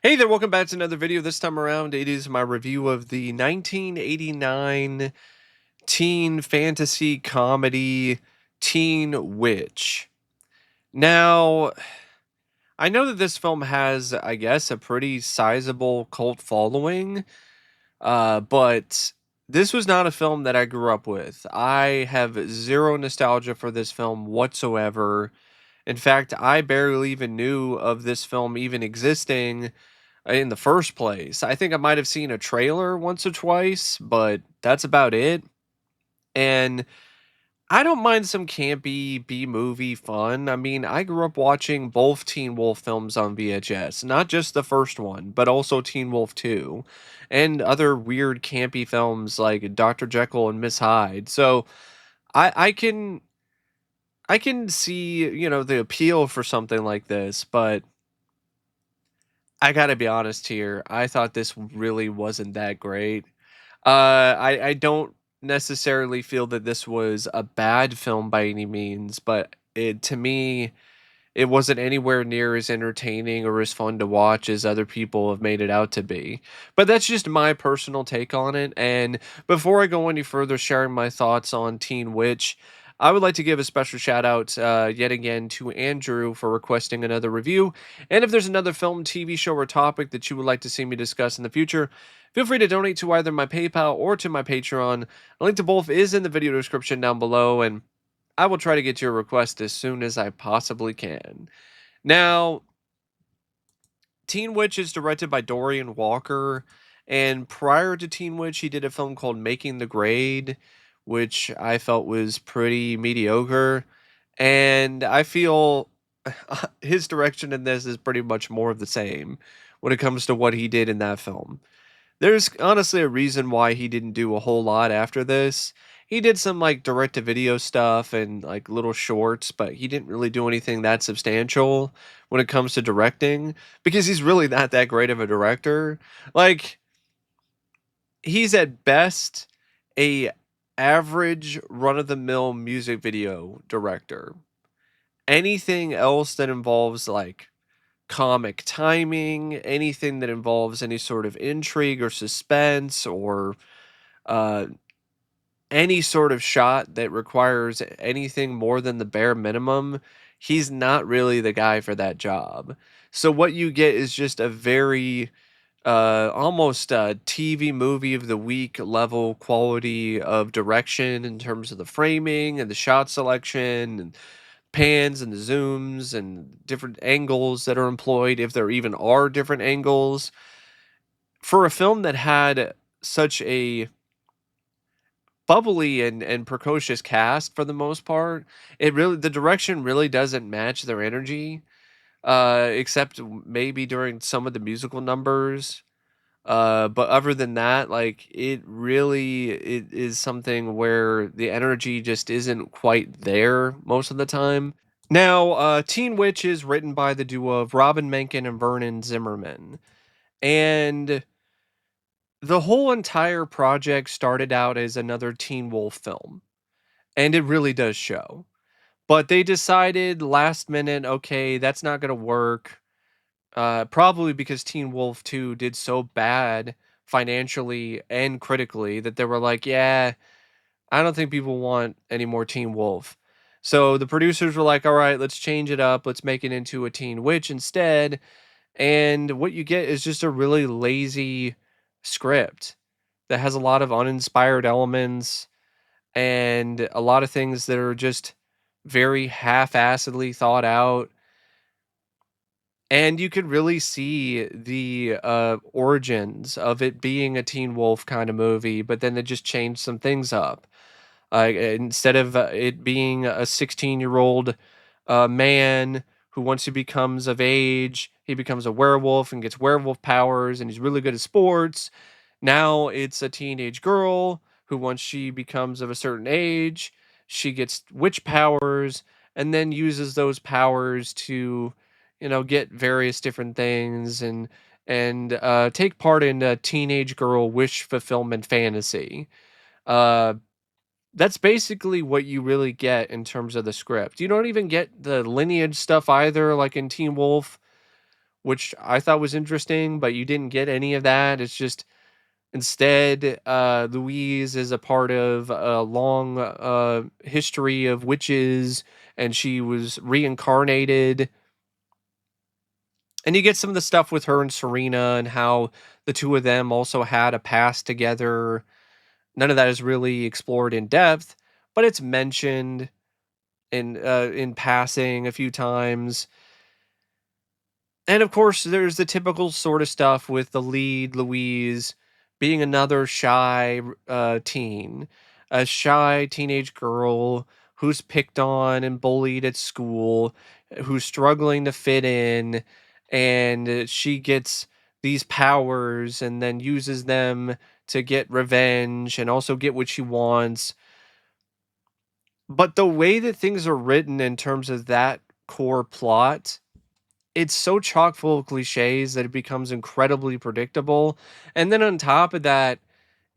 Hey there, welcome back to another video. This time around, it is my review of the 1989 teen fantasy comedy Teen Witch. Now, I know that this film has, I guess, a pretty sizable cult following, but this was not a film that I grew up with. I have zero nostalgia for this film whatsoever. In fact, I barely even knew of this film even existing in the first place. I think I might have seen a trailer once or twice, but that's about it. And I don't mind some campy B movie fun. I mean, I grew up watching both Teen Wolf films on VHS, not just the first one, but also Teen Wolf 2 and other weird campy films like Dr. Jekyll and Miss Hyde. So I can see, the appeal for something like this, but I gotta be honest here. I thought this really wasn't that great. I don't necessarily feel that this was a bad film by any means, but it to me it wasn't anywhere near as entertaining or as fun to watch as other people have made it out to be. But that's just my personal take on it. And before I go any further sharing my thoughts on Teen Witch, I would like to give a special shout out yet again to Andrew for requesting another review. And if there's another film, TV show, or topic that you would like to see me discuss in the future, feel free to donate to either my PayPal or to my Patreon. A link to both is in the video description down below. And I will try to get your request as soon as I possibly can. Now, Teen Witch is directed by Dorian Walker, and prior to Teen Witch, he did a film called Making the Grade, which I felt was pretty mediocre. And I feel his direction in this is pretty much more of the same when it comes to what he did in that film. There's honestly a reason why he didn't do a whole lot after this. He did some like direct to video stuff and like little shorts, but he didn't really do anything that substantial when it comes to directing because he's really not that great of a director. Like he's at best a average run of the mill music video director. Anything else that involves like comic timing, anything that involves any sort of intrigue or suspense or uh, any sort of shot that requires anything more than the bare minimum, he's not really the guy for that job. So what you get is just a very almost a TV movie of the week level quality of direction in terms of the framing and the shot selection and pans and the zooms and different angles that are employed, if there even are different angles. For a film that had such a bubbly and precocious cast for the most part, the direction really doesn't match their energy, except maybe during some of the musical numbers. But other than that, like it is something where the energy just isn't quite there most of the time. Now, Teen Witch is written by the duo of Robin Menken and Vernon Zimmerman. And the whole entire project started out as another Teen Wolf film. And it really does show. But they decided last minute, okay, that's not going to work. Probably because Teen Wolf 2 did so bad financially and critically that they were like, yeah, I don't think people want any more Teen Wolf. So the producers were like, all right, let's change it up. Let's make it into a Teen Witch instead. And what you get is just a really lazy script that has a lot of uninspired elements and a lot of things that are just very half-assedly thought out. And you could really see the origins of it being a Teen Wolf kind of movie, but then they just changed some things up. Instead of it being a 16-year-old man who, once he becomes of age, he becomes a werewolf and gets werewolf powers, and he's really good at sports. Now it's a teenage girl who, once she becomes of a certain age, she gets witch powers, and then uses those powers to, get various different things and take part in a teenage girl wish fulfillment fantasy. Uh, that's basically what you really get in terms of the script. You don't even get the lineage stuff either, like in Teen Wolf, which I thought was interesting, but you didn't get any of that. It's just instead, Louise is a part of a long history of witches, and she was reincarnated. And you get some of the stuff with her and Serena and how the two of them also had a past together. None of that is really explored in depth, but it's mentioned in passing a few times. And of course, there's the typical sort of stuff with the lead, Louise, being another shy teen, a shy teenage girl who's picked on and bullied at school, who's struggling to fit in, and she gets these powers and then uses them to get revenge and also get what she wants. But the way that things are written in terms of that core plot, it's so chock full of cliches that it becomes incredibly predictable, and then on top of that,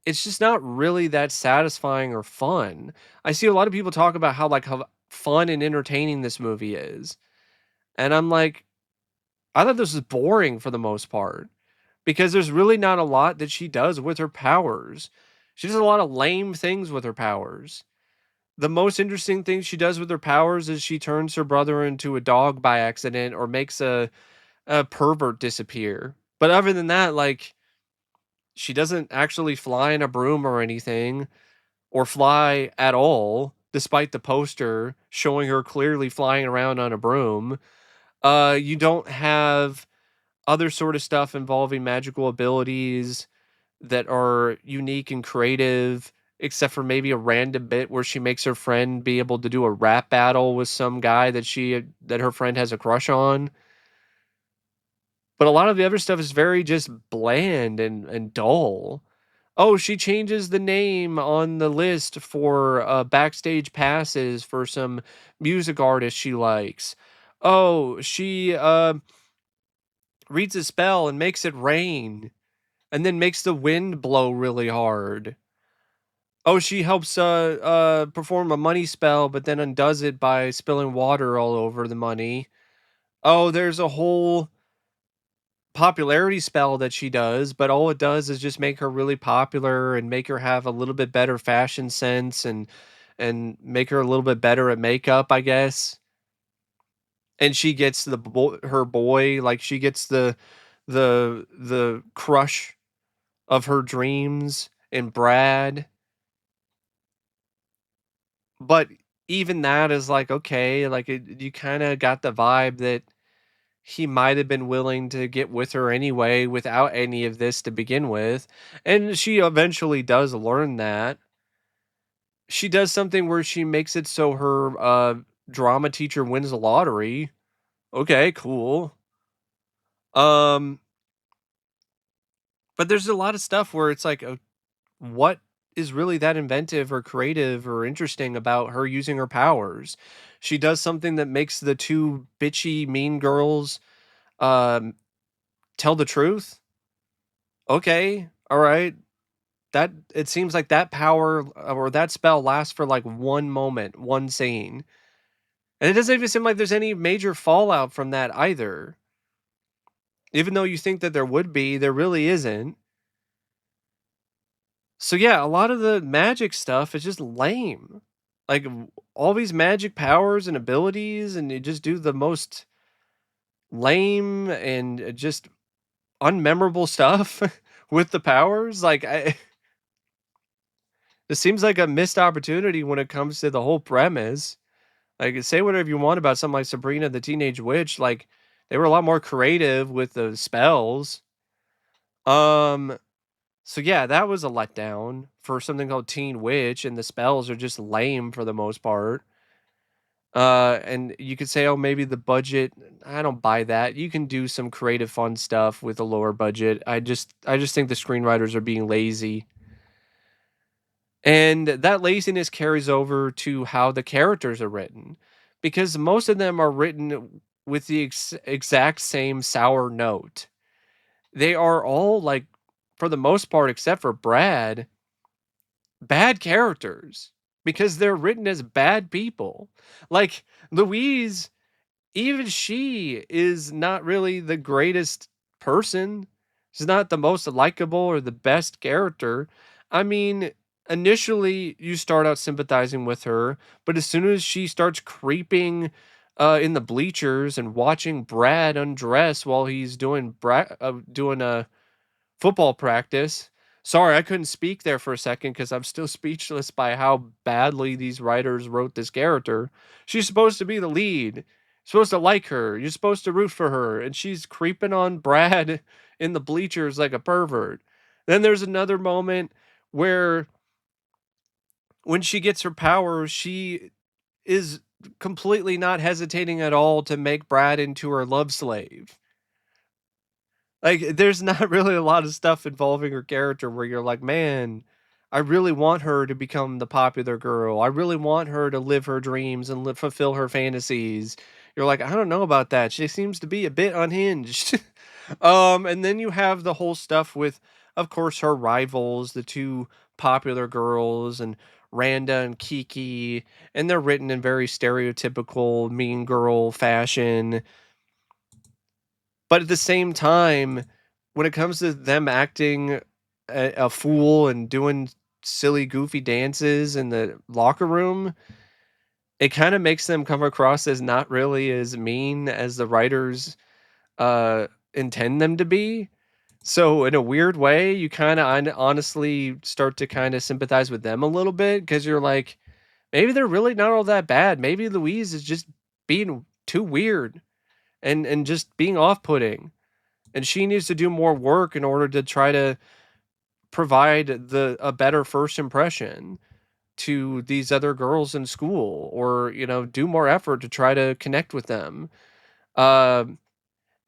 it's just not really that satisfying or fun. I see a lot of people talk about how fun and entertaining this movie is, and I'm like, I thought this was boring for the most part, because there's really not a lot that she does with her powers. She does a lot of lame things with her powers. The most interesting thing she does with her powers is she turns her brother into a dog by accident or makes a pervert disappear. But other than that, like, she doesn't actually fly in a broom or anything, or fly at all, despite the poster showing her clearly flying around on a broom. You don't have other sort of stuff involving magical abilities that are unique and creative, except for maybe a random bit where she makes her friend be able to do a rap battle with some guy that her friend has a crush on. But a lot of the other stuff is very just bland and dull. Oh, she changes the name on the list for backstage passes for some music artist she likes. Oh, she reads a spell and makes it rain and then makes the wind blow really hard. Oh, she helps perform a money spell but then undoes it by spilling water all over the money. Oh, there's a whole popularity spell that she does, but all it does is just make her really popular and make her have a little bit better fashion sense and make her a little bit better at makeup, I guess. And she gets her boy, like she gets the crush of her dreams in Brad. But even that is like okay, like you kind of got the vibe that he might have been willing to get with her anyway without any of this to begin with. And she eventually does learn that. She does something where she makes it so her drama teacher wins the lottery. Okay, cool. Um but there's a lot of stuff where it's like what is really that inventive or creative or interesting about her using her powers? She does something that makes the two bitchy mean girls um tell the truth. Okay, all right. That it seems like that power or that spell lasts for like one moment, one scene. And it doesn't even seem like there's any major fallout from that either. Even though you think that there would be, there really isn't. So yeah, a lot of the magic stuff is just lame. Like all these magic powers and abilities, and you just do the most lame and just unmemorable stuff with the powers. It seems like a missed opportunity when it comes to the whole premise. Like, say whatever you want about something like Sabrina the Teenage Witch, like, they were a lot more creative with the spells. Um, so yeah, that was a letdown for something called Teen Witch, and the spells are just lame for the most part. And you could say, oh, maybe the budget. I don't buy that. You can do some creative, fun stuff with a lower budget. I just think the screenwriters are being lazy. And that laziness carries over to how the characters are written, because most of them are written with the exact same sour note. They are all like, for the most part, except for Brad, bad characters because they're written as bad people. Like Louise even she is not really the greatest person. She's not the most likable or the best character. I mean, initially you start out sympathizing with her, but as soon as she starts creeping in the bleachers and watching Brad undress while he's doing a football practice. Sorry, I couldn't speak there for a second because I'm still speechless by how badly these writers wrote this character. She's supposed to be the lead. You're supposed to like her. You're supposed to root for her, and she's creeping on Brad in the bleachers like a pervert. Then there's another moment where when she gets her powers, she is completely not hesitating at all to make Brad into her love slave. Like, there's not really a lot of stuff involving her character where you're like, "Man, I really want her to become the popular girl. I really want her to live her dreams and fulfill her fantasies." You're like, "I don't know about that. She seems to be a bit unhinged." And then you have the whole stuff with, of course, her rivals, the two popular girls, and Randa and Kiki, and they're written in very stereotypical mean girl fashion. But at the same time, when it comes to them acting a fool and doing silly, goofy dances in the locker room, it kind of makes them come across as not really as mean as the writers uh, intend them to be. So in a weird way, you kind of honestly start to kind of sympathize with them a little bit because you're like, maybe they're really not all that bad. Maybe Louise is just being too weird and just being off-putting, and she needs to do more work in order to try to provide the a better first impression to these other girls in school, or do more effort to try to connect with them. And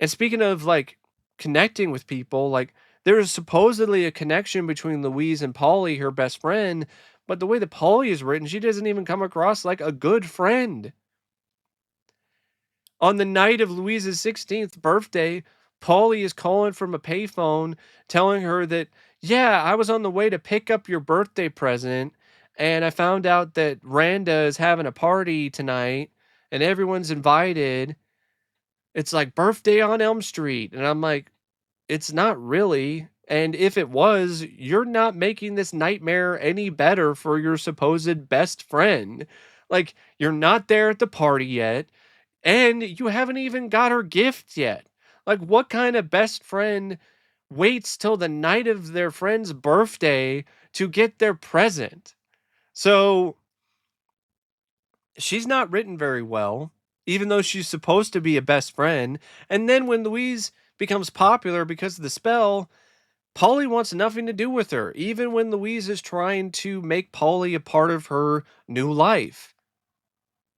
speaking of like connecting with people, like there's supposedly a connection between Louise and Polly, her best friend, but the way that Polly is written, she doesn't even come across like a good friend. On the night of Louise's 16th birthday, Paulie is calling from a payphone telling her that, yeah, I was on the way to pick up your birthday present, and I found out that Randa is having a party tonight and everyone's invited. It's like birthday on Elm Street. And I'm like, it's not really. And if it was, you're not making this nightmare any better for your supposed best friend. Like, you're not there at the party yet, and you haven't even got her gift yet. Like, what kind of best friend waits till the night of their friend's birthday to get their present? So, she's not written very well, even though she's supposed to be a best friend. And then when Louise becomes popular because of the spell, Polly wants nothing to do with her, even when Louise is trying to make Polly a part of her new life.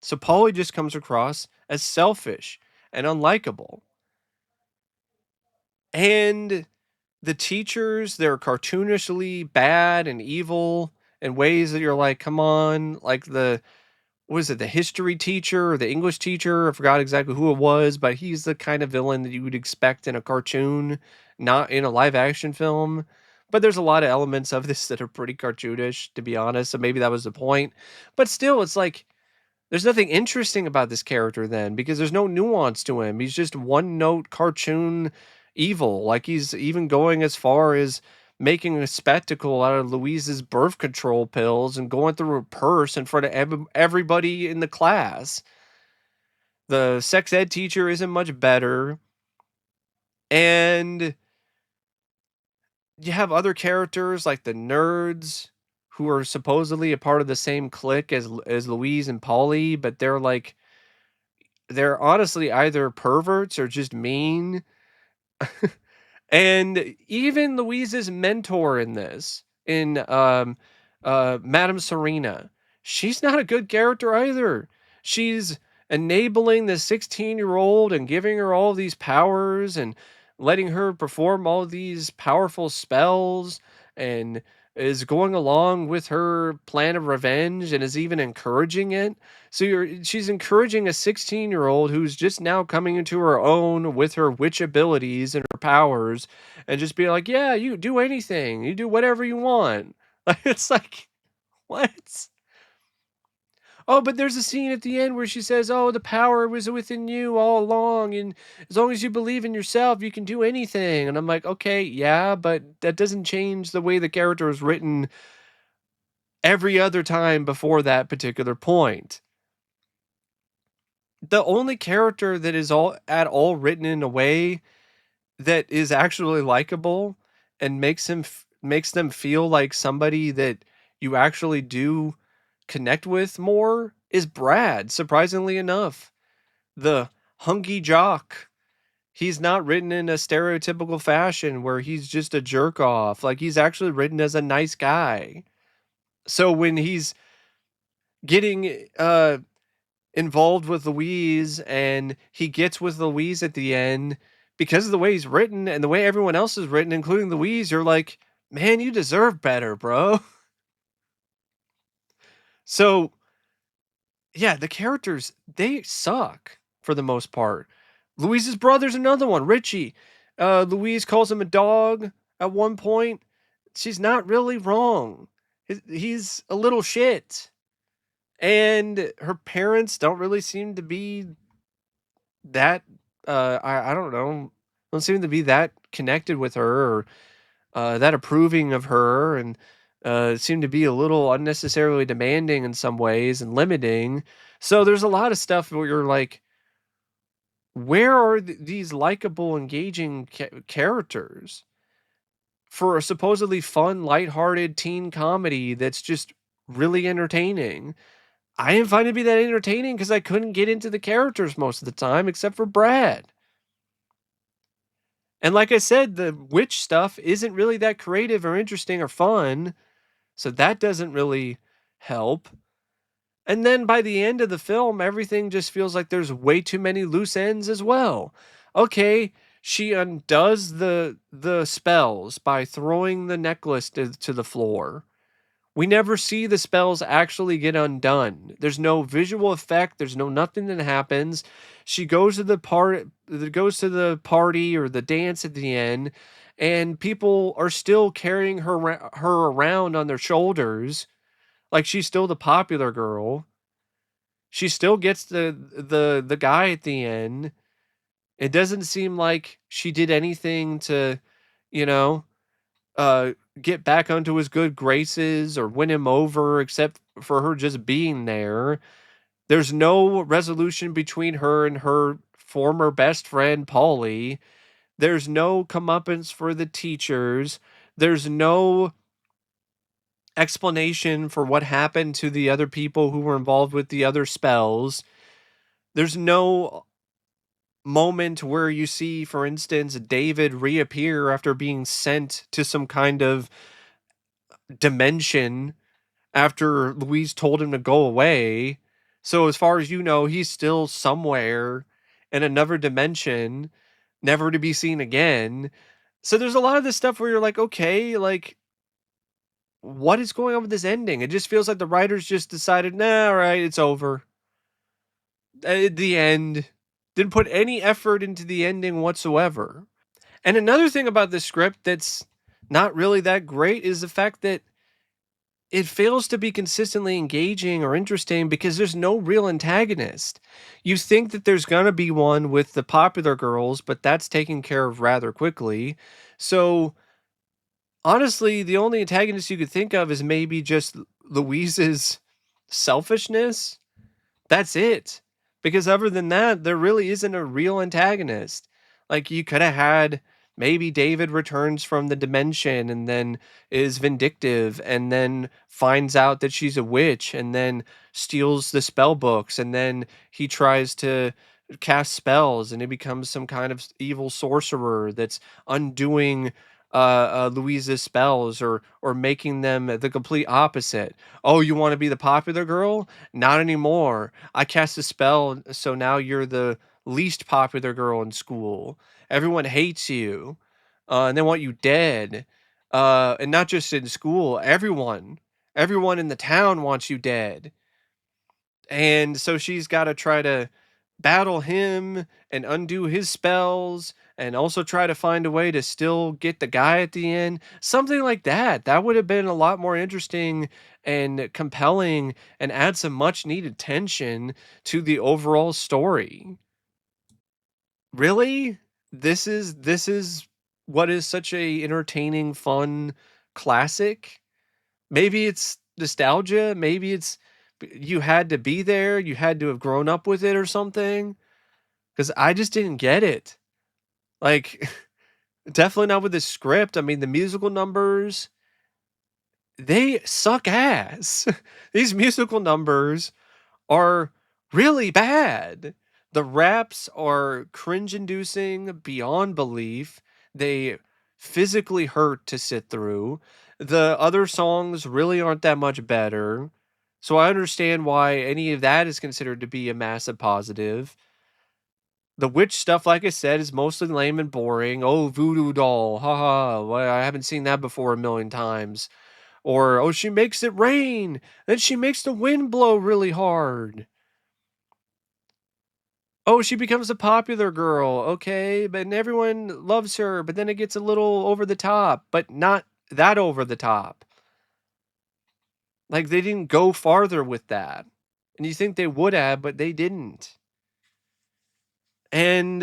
So Polly just comes across as selfish and unlikable. And the teachers, they're cartoonishly bad and evil in ways that you're like, come on, like the what is it, the history teacher or the English teacher? I forgot exactly who it was, but he's the kind of villain that you would expect in a cartoon, not in a live action film. But there's a lot of elements of this that are pretty cartoonish, to be honest. So maybe that was the point. But still, it's like there's nothing interesting about this character then because there's no nuance to him. He's just one note cartoon evil. Like he's even going as far as making a spectacle out of Louise's birth control pills and going through her purse in front of everybody in the class. The sex ed teacher isn't much better. And you have other characters like the nerds who are supposedly a part of the same clique as Louise and Polly, but they're honestly either perverts or just mean. And even Louise's mentor in this, in Madame Serena, she's not a good character either. She's enabling the 16-year-old and giving her all these powers and letting her perform all these powerful spells, and is going along with her plan of revenge and is even encouraging it. So she's encouraging a 16-year-old who's just now coming into her own with her witch abilities and her powers, and just be like, "Yeah, you do anything. You do whatever you want." It's like, what? Oh, but there's a scene at the end where she says, "Oh, the power was within you all along, and as long as you believe in yourself, you can do anything." And I'm like, "Okay, yeah, but that doesn't change the way the character is written every other time before that particular point." The only character that is all at all written in a way that is actually likable and makes them feel like somebody that you actually do connect with more is Brad, surprisingly enough. The hunky jock. He's not written in a stereotypical fashion where he's just a jerk off. Like, he's actually written as a nice guy. So when he's getting involved with Louise and he gets with Louise at the end, because of the way he's written and the way everyone else is written, including Louise, you're like, man, you deserve better, bro. So yeah, the characters, they suck for the most part. Louise's brother's another one, Richie. Louise calls him a dog at one point. She's not really wrong. He's a little shit. And her parents don't really seem to be that I don't know, don't seem to be that connected with her or that approving of her, and seem to be a little unnecessarily demanding in some ways and limiting. So there's a lot of stuff where you're like, where are these likable, engaging characters for a supposedly fun, lighthearted teen comedy that's just really entertaining? I didn't find it to be that entertaining because I couldn't get into the characters most of the time, except for Brad. And like I said, the witch stuff isn't really that creative or interesting or fun, so that doesn't really help. And then by the end of the film, everything just feels like there's way too many loose ends as well. Okay, she undoes the spells by throwing the necklace to the floor. We never see the spells actually get undone. There's no visual effect, there's no nothing that happens. She goes to the party or the dance at the end, and people are still carrying her around on their shoulders like she's still the popular girl. She still gets the guy at the end. It doesn't seem like she did anything to, you know, uh, get back onto his good graces or win him over except for her just being there. There's no resolution between her and her former best friend, Polly. There's no comeuppance for the teachers. There's no explanation for what happened to the other people who were involved with the other spells. There's no moment where you see, for instance, David reappear after being sent to some kind of dimension after Louise told him to go away. So as far as you know, he's still somewhere in another dimension, never to be seen again. So there's a lot of this stuff where you're like, okay, like what is going on with this ending? It just feels like the writers just decided, nah, all right, it's over. At the end, didn't put any effort into the ending whatsoever. And another thing about this script that's not really that great is the fact that it fails to be consistently engaging or interesting because there's no real antagonist. You think that there's going to be one with the popular girls, but that's taken care of rather quickly. So, honestly, the only antagonist you could think of is maybe just Louise's selfishness. That's it. Because other than that, there really isn't a real antagonist. Like, you could have had maybe David returns from the dimension and then is vindictive and then finds out that she's a witch and then steals the spell books and then he tries to cast spells and he becomes some kind of evil sorcerer that's undoing Louise's spells or making them the complete opposite. Oh, you want to be the popular girl? Not anymore. I cast a spell, so now you're the least popular girl in school. Everyone hates you, and they want you dead. And not just in school, everyone in the town wants you dead. And so she's got to try to battle him and undo his spells and also try to find a way to still get the guy at the end. Something like that. That would have been a lot more interesting and compelling and add some much needed tension to the overall story. Really? This is what is such a entertaining, fun classic? Maybe it's nostalgia, maybe it's you had to be there, you had to have grown up with it or something. Because I just didn't get it. Like, definitely not with the script. I mean, the musical numbers, they suck ass. These musical numbers are really bad. The raps are cringe inducing beyond belief. They physically hurt to sit through. The other songs really aren't that much better. So I understand why any of that is considered to be a massive positive. The witch stuff, like I said, is mostly lame and boring. Oh, voodoo doll, haha. Well, I haven't seen that before a million times. Or, oh, she makes it rain, then she makes the wind blow really hard. Oh, she becomes a popular girl, okay, but everyone loves her, but then it gets a little over the top, but not that over the top. Like, they didn't go farther with that. And you think they would have, but they didn't. And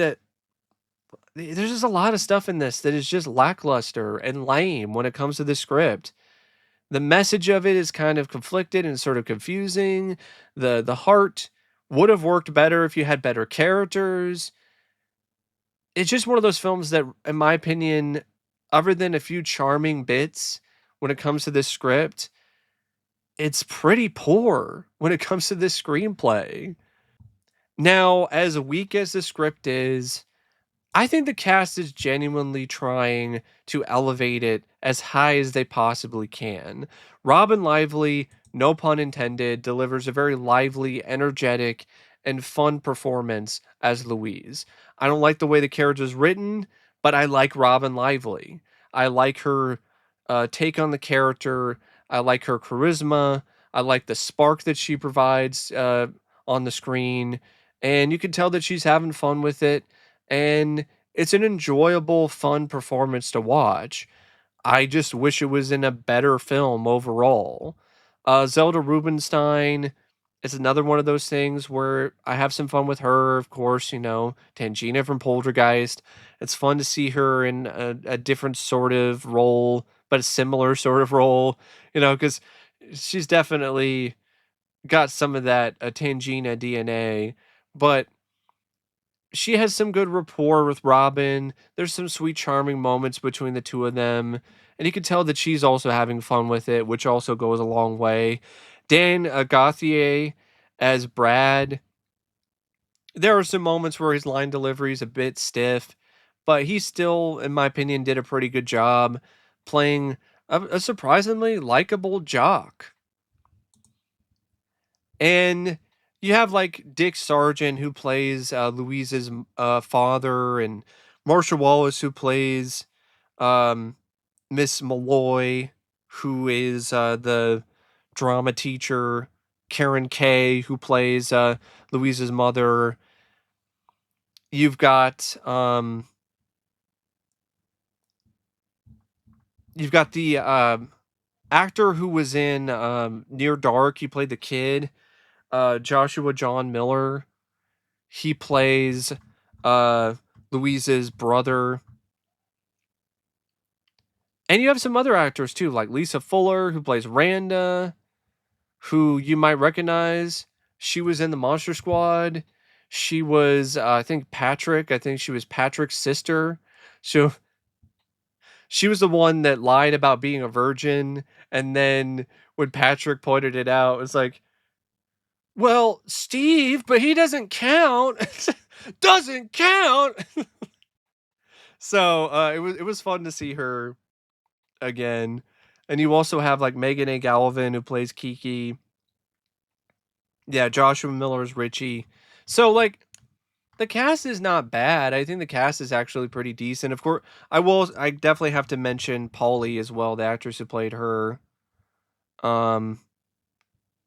there's just a lot of stuff in this that is just lackluster and lame when it comes to the script. The message of it is kind of conflicted and sort of confusing. The heart would have worked better if you had better characters. It's just one of those films that, in my opinion, other than a few charming bits when it comes to this script, it's pretty poor when it comes to this screenplay. Now, as weak as the script is, I think the cast is genuinely trying to elevate it as high as they possibly can. Robyn Lively, no pun intended, delivers a very lively, energetic, and fun performance as Louise. I don't like the way the character is written, but I like Robyn Lively. I like her take on the character. I like her charisma. I like the spark that she provides on the screen. And you can tell that she's having fun with it. And it's an enjoyable, fun performance to watch. I just wish it was in a better film overall. Zelda Rubinstein is another one of those things where I have some fun with her. Of course, Tangina from Poltergeist. It's fun to see her in a different sort of role, but a similar sort of role, because she's definitely got some of that Tangina DNA. But she has some good rapport with Robin. There's some sweet, charming moments between the two of them. And you can tell that she's also having fun with it, which also goes a long way. Dan Gauthier as Brad. There are some moments where his line delivery is a bit stiff, but he still, in my opinion, did a pretty good job playing a surprisingly likable jock. And you have like Dick Sargent who plays Louise's father, and Marsha Wallace who plays um, Miss Malloy, who is the drama teacher. Karen Kay who plays Louise's mother. You've got the actor who was in Near Dark. He played the kid. Joshua John Miller. He plays uh Louise's brother. And you have some other actors too, like Lisa Fuller, who plays Randa, who you might recognize. She was in the Monster Squad. She was, I think, Patrick. I think she was Patrick's sister. So she was the one that lied about being a virgin. And then when Patrick pointed it out, it's like, well, Steve, but he doesn't count. Doesn't count. So it was fun to see her again. And you also have like Megan A. Galvin who plays Kiki. Yeah, Joshua Miller's Richie. So like the cast is not bad. I think the cast is actually pretty decent. Of course, I definitely have to mention Polly as well, the actress who played her. Um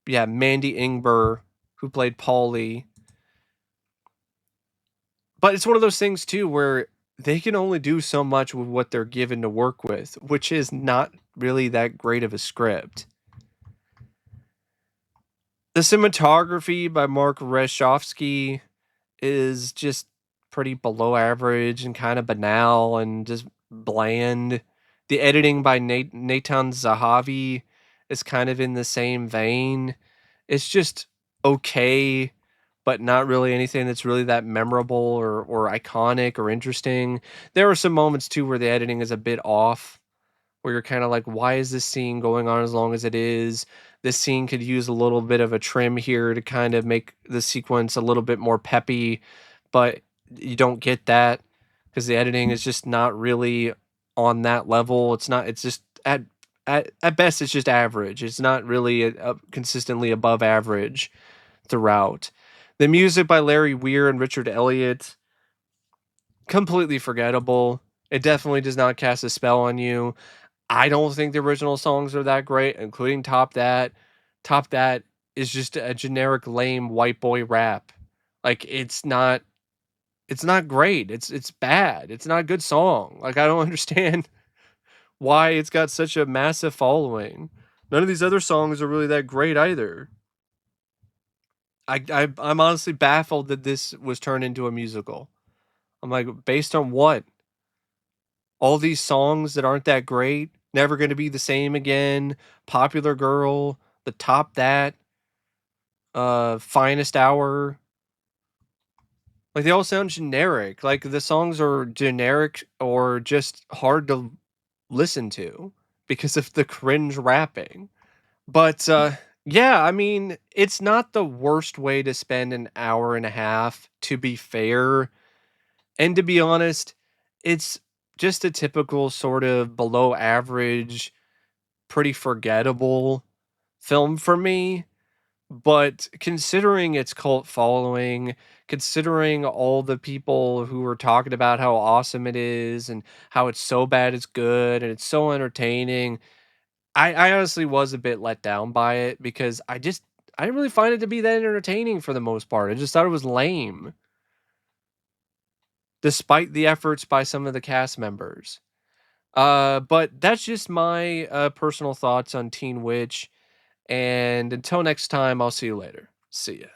yeah, Mandy Ingber who played Polly. But it's one of those things too where they can only do so much with what they're given to work with, which is not really that great of a script. The cinematography by Mark Reshofsky is just pretty below average and kind of banal and just bland. The editing by Natan Zahavi is kind of in the same vein. It's just okay, but not really anything that's really that memorable or iconic or interesting. There are some moments too where the editing is a bit off, where you're kind of like, why is this scene going on as long as it is? This scene could use a little bit of a trim here to kind of make the sequence a little bit more peppy, but you don't get that because the editing is just not really on that level. It's not, it's just at best, it's just average. It's not really consistently above average throughout. The music by Larry Weir and Richard Elliott, completely forgettable. It definitely does not cast a spell on you. I don't think the original songs are that great, including Top That. Top That is just a generic lame white boy rap. Like it's not great. It's bad. It's not a good song. Like I don't understand why it's got such a massive following. None of these other songs are really that great either. I'm honestly baffled that this was turned into a musical. I'm like, based on what? All these songs that aren't that great, Never Gonna Be the Same Again, Popular Girl, The Top That, Finest Hour. Like they all sound generic. Like the songs are generic or just hard to listen to because of the cringe rapping. But yeah, I mean, it's not the worst way to spend an hour and a half, to be fair. And to be honest, it's just a typical sort of below average, pretty forgettable film for me. But considering its cult following, considering all the people who were talking about how awesome it is and how it's so bad it's good and it's so entertaining, I honestly was a bit let down by it because I didn't really find it to be that entertaining for the most part. I just thought it was lame, despite the efforts by some of the cast members. But that's just my personal thoughts on Teen Witch. And until next time, I'll see you later. See ya.